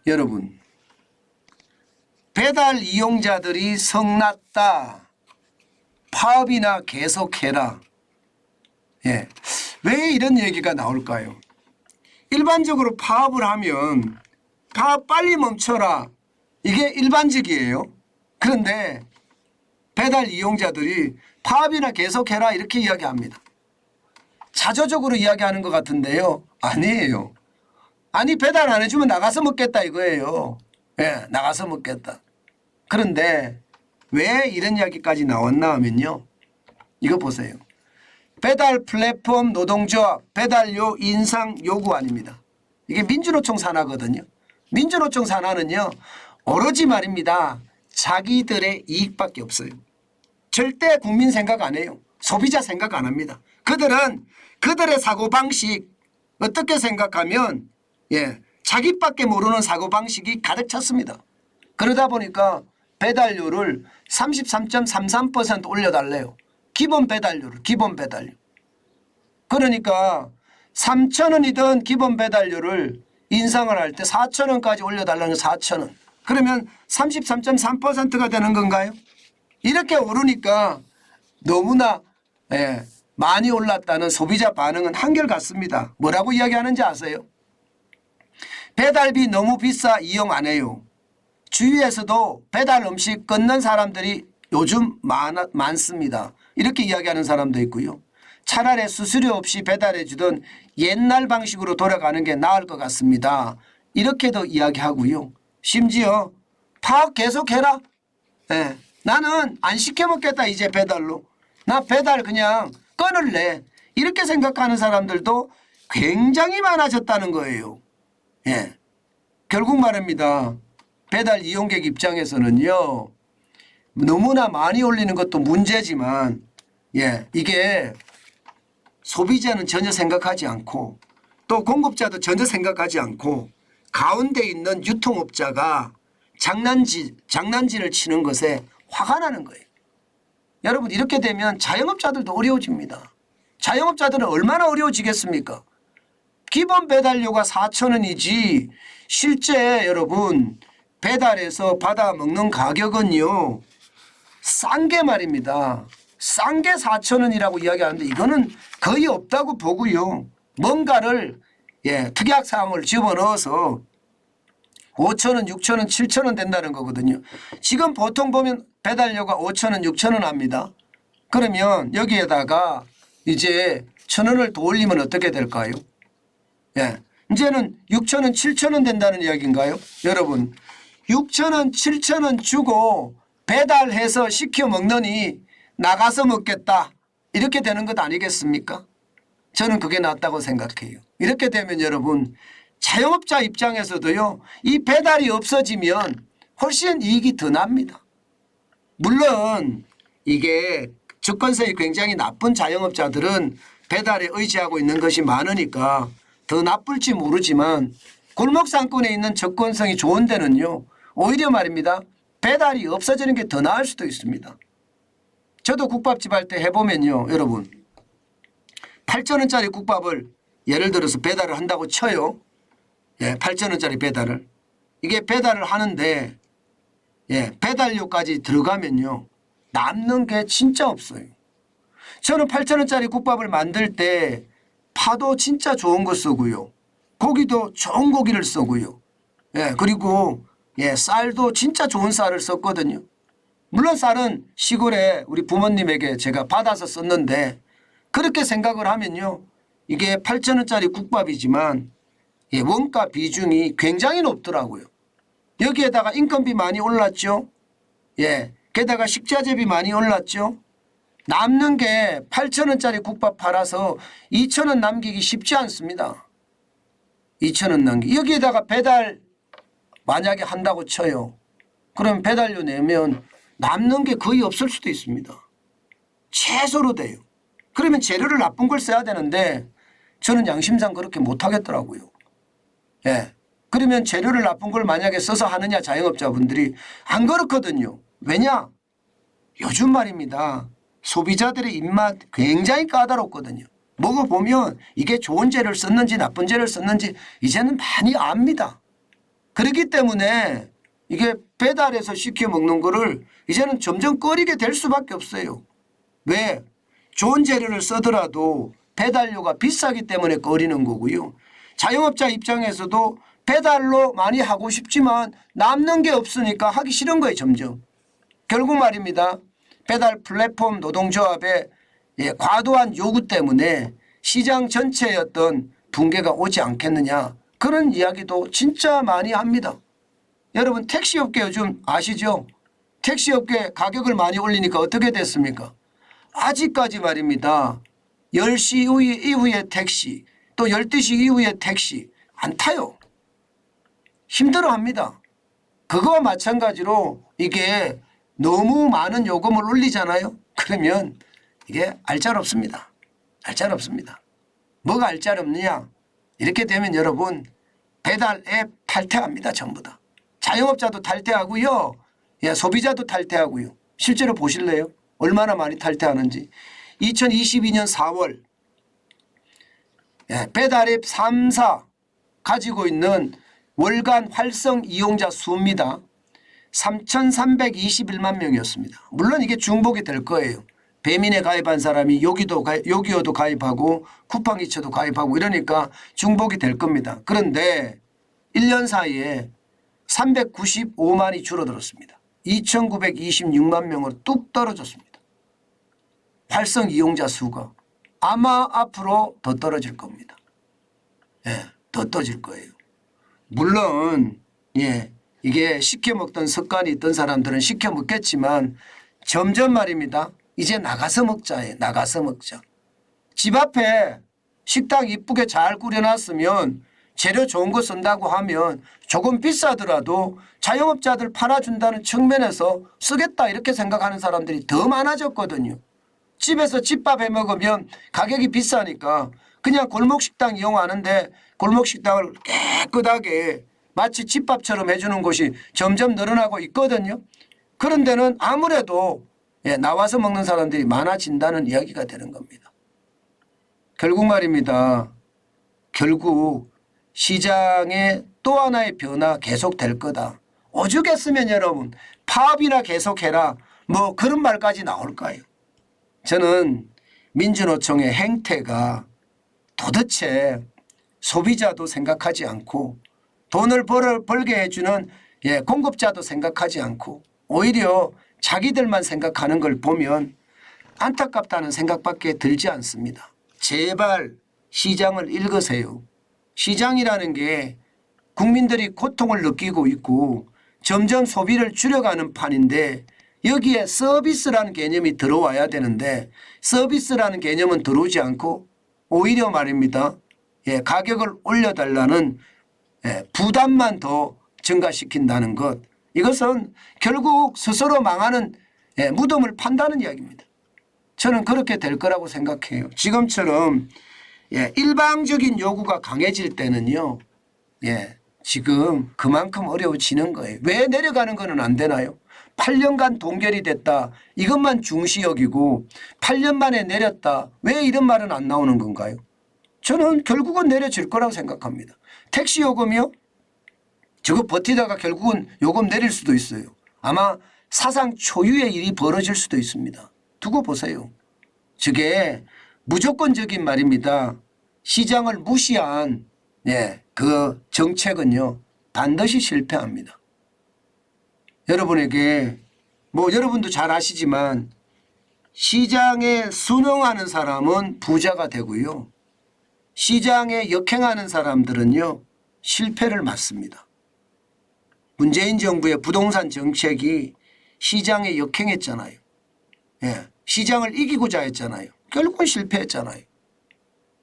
여러분, 배달 이용자들이 성났다. 파업이나 계속해라. 예. 왜 이런 얘기가 나올까요? 일반적으로 파업을 하면 파업 빨리 멈춰라. 이게 일반적이에요. 그런데 배달 이용자들이 파업이나 계속해라 이렇게 이야기합니다. 자조적으로 이야기하는 것 같은데요. 아니에요. 아니 배달 안 해주면 나가서 먹겠다 이거예요. 예, 나가서 먹겠다. 그런데 왜 이런 이야기까지 나왔나 하면요. 이거 보세요. 배달 플랫폼 노동조합 배달료 인상 요구 아닙니다. 이게 민주노총 산하거든요. 민주노총 산하는요. 오로지 말입니다. 자기들의 이익밖에 없어요. 절대 국민 생각 안 해요. 소비자 생각 안 합니다. 그들은 그들의 사고방식 어떻게 생각하면 자기밖에 모르는 사고방식이 가득 찼습니다. 그러다 보니까 배달료를 33.33% 올려달래요. 기본 배달료를. 그러니까 3,000원이던 기본 배달료를 인상을 할 때 4,000원까지 올려달라는 4,000원. 그러면 33.3%가 되는 건가요? 이렇게 오르니까 너무나 많이 올랐다는 소비자 반응은 한결같습니다. 뭐라고 이야기하는지 아세요? 배달비 너무 비싸 이용 안 해요. 주위에서도 배달 음식 끊는 사람들이 요즘 많습니다. 이렇게 이야기하는 사람도 있고요. 차라리 수수료 없이 배달해 주던 옛날 방식으로 돌아가는 게 나을 것 같습니다. 이렇게도 이야기하고요. 심지어 파업 계속해라. 나는 안 시켜 먹겠다 이제 배달로. 나 배달 그냥 끊을래. 이렇게 생각하는 사람들도 굉장히 많아졌다는 거예요. 결국 말입니다. 배달 이용객 입장에서는요. 너무나 많이 올리는 것도 문제지만 이게 소비자는 전혀 생각하지 않고 또 공급자도 전혀 생각하지 않고 가운데 있는 유통업자가 장난질을 치는 것에 화가 나는 거예요. 여러분 이렇게 되면 자영업자들도 어려워집니다. 자영업자들은 얼마나 어려워지겠습니까? 기본 배달료가 4,000원이지 실제 여러분 배달해서 받아 먹는 가격은요. 싼 게 말입니다. 싼 게 4,000원이라고 이야기하는데 이거는 거의 없다고 보고요. 뭔가를 특약사항을 집어넣어서 5,000원, 6,000원, 7,000원 된다는 거거든요. 지금 보통 보면 배달료가 5,000원, 6,000원 합니다. 그러면 여기에다가 이제 1,000원을 더 올리면 어떻게 될까요? 이제는 6,000원, 7,000원 된다는 이야기인가요? 여러분 6,000원, 7,000원 주고 배달해서 시켜 먹느니 나가서 먹겠다. 이렇게 되는 것 아니겠습니까? 저는 그게 낫다고 생각해요. 이렇게 되면 여러분 자영업자 입장에서도요. 이 배달이 없어지면 훨씬 이익이 더 납니다. 물론 이게 접근성이 굉장히 나쁜 자영업자들은 배달에 의지하고 있는 것이 많으니까 더 나쁠지 모르지만 골목상권에 있는 접근성이 좋은 데는요. 오히려 말입니다. 배달이 없어지는 게 더 나을 수도 있습니다. 저도 국밥집 할 때 해보면요. 여러분 8,000원짜리 국밥을 예를 들어서 배달을 한다고 쳐요. 8,000원짜리 배달을. 이게 배달을 하는데 배달료까지 들어가면요. 남는 게 진짜 없어요. 저는 8,000원짜리 국밥을 만들 때 파도 진짜 좋은 거 쓰고요. 고기도 좋은 고기를 쓰고요. 그리고 쌀도 진짜 좋은 쌀을 썼거든요. 물론 쌀은 시골에 우리 부모님에게 제가 받아서 썼는데 그렇게 생각을 하면요. 이게 8,000원짜리 국밥이지만 원가 비중이 굉장히 높더라고요. 여기에다가 인건비 많이 올랐죠. 게다가 식자재비 많이 올랐죠. 남는 게 8,000원짜리 국밥 팔아서 2,000원 남기기 쉽지 않습니다. 2,000원 남기기. 여기에다가 배달 만약에 한다고 쳐요. 그럼 배달료 내면 남는 게 거의 없을 수도 있습니다. 최소로 돼요. 그러면 재료를 나쁜 걸 써야 되는데 저는 양심상 그렇게 못하겠더라고요. 그러면 재료를 나쁜 걸 만약에 써서 하느냐 자영업자분들이 안 그렇거든요. 왜냐? 요즘 말입니다. 소비자들의 입맛 굉장히 까다롭거든요. 먹어보면 이게 좋은 재료를 썼는지 나쁜 재료를 썼는지 이제는 많이 압니다. 그렇기 때문에 이게 배달해서 시켜 먹는 거를 이제는 점점 꺼리게 될 수밖에 없어요. 왜? 좋은 재료를 쓰더라도 배달료가 비싸기 때문에 꺼리는 거고요. 자영업자 입장에서도 배달로 많이 하고 싶지만 남는 게 없으니까 하기 싫은 거예요. 점점. 결국 말입니다. 배달 플랫폼 노동조합의 과도한 요구 때문에 시장 전체의 어떤 붕괴가 오지 않겠느냐, 그런 이야기도 진짜 많이 합니다. 여러분 택시업계 요즘 아시죠? 택시업계 가격을 많이 올리니까 어떻게 됐습니까? 아직까지 말입니다. 10시 이후에 택시, 또 12시 이후에 택시 안 타요. 힘들어합니다. 그거와 마찬가지로 이게 너무 많은 요금을 올리잖아요. 그러면 이게 알짤없습니다. 알짤없습니다. 뭐가 알짤없느냐? 이렇게 되면 여러분 배달 앱 탈퇴합니다. 전부 다. 자영업자도 탈퇴하고요. 소비자도 탈퇴하고요. 실제로 보실래요? 얼마나 많이 탈퇴하는지. 2022년 4월 배달앱 3사 가지고 있는 월간 활성 이용자 수입니다. 3,321만 명이었습니다. 물론 이게 중복이 될 거예요. 배민에 가입한 사람이 요기요도 가입하고 쿠팡이츠도 가입하고 이러니까 중복이 될 겁니다. 그런데 1년 사이에 395만이 줄어들었습니다. 2,926만 명으로 뚝 떨어졌습니다. 활성 이용자 수가 아마 앞으로 더 떨어질 겁니다. 더 떨어질 거예요. 물론 이게 시켜 먹던 습관이 있던 사람들은 시켜 먹겠지만 점점 말입니다. 이제 나가서 먹자예요. 나가서 먹자. 집 앞에 식당 이쁘게 잘 꾸려놨으면 재료 좋은 거 쓴다고 하면 조금 비싸더라도 자영업자들 팔아준다는 측면에서 쓰겠다 이렇게 생각하는 사람들이 더 많아졌거든요. 집에서 집밥 해 먹으면 가격이 비싸니까 그냥 골목식당 이용하는데 골목식당을 깨끗하게 마치 집밥처럼 해주는 곳이 점점 늘어나고 있거든요. 그런 데는 아무래도 나와서 먹는 사람들이 많아진다는 이야기가 되는 겁니다. 결국 말입니다. 결국 시장의 또 하나의 변화 계속될 거다. 오죽했으면 여러분 파업이나 계속해라 뭐 그런 말까지 나올까요? 저는 민주노총의 행태가 도대체 소비자도 생각하지 않고 돈을 벌게 해주는 공급자도 생각하지 않고 오히려 자기들만 생각하는 걸 보면 안타깝다는 생각밖에 들지 않습니다. 제발 시장을 읽으세요. 시장이라는 게 국민들이 고통을 느끼고 있고 점점 소비를 줄여가는 판인데 여기에 서비스라는 개념이 들어와야 되는데 서비스라는 개념은 들어오지 않고 오히려 말입니다. 가격을 올려달라는 부담만 더 증가시킨다는 것. 이것은 결국 스스로 망하는 무덤을 판다는 이야기입니다. 저는 그렇게 될 거라고 생각해요. 지금처럼 일방적인 요구가 강해질 때는요. 지금 그만큼 어려워지는 거예요. 왜 내려가는 거는 안 되나요? 8년간 동결이 됐다. 이것만 중시 여기고 8년 만에 내렸다. 왜 이런 말은 안 나오는 건가요? 저는 결국은 내려질 거라고 생각합니다. 택시 요금이요? 저거 버티다가 결국은 요금 내릴 수도 있어요. 아마 사상 초유의 일이 벌어질 수도 있습니다. 두고 보세요. 저게 무조건적인 말입니다. 시장을 무시한 그 정책은요 반드시 실패합니다. 여러분에게 여러분도 잘 아시지만 시장에 순응하는 사람은 부자가 되고요. 시장에 역행하는 사람들은요 실패를 맞습니다. 문재인 정부의 부동산 정책이 시장에 역행했잖아요. 시장을 이기고자 했잖아요. 결국은 실패했잖아요.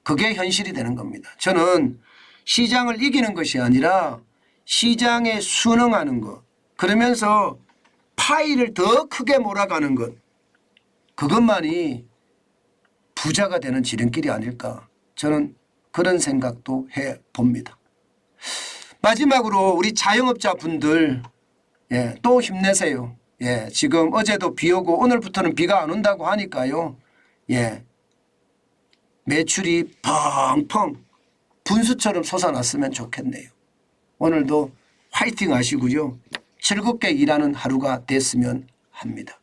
그게 현실이 되는 겁니다. 저는 시장을 이기는 것이 아니라 시장에 순응하는 것, 그러면서 파이를 더 크게 몰아가는 것, 그것만이 부자가 되는 지름길이 아닐까, 저는 그런 생각도 해봅니다. 마지막으로 우리 자영업자 분들 또 힘내세요. 지금 어제도 비 오고 오늘부터는 비가 안 온다고 하니까요. 매출이 펑펑 분수처럼 솟아났으면 좋겠네요. 오늘도 화이팅 하시고요. 즐겁게 일하는 하루가 됐으면 합니다.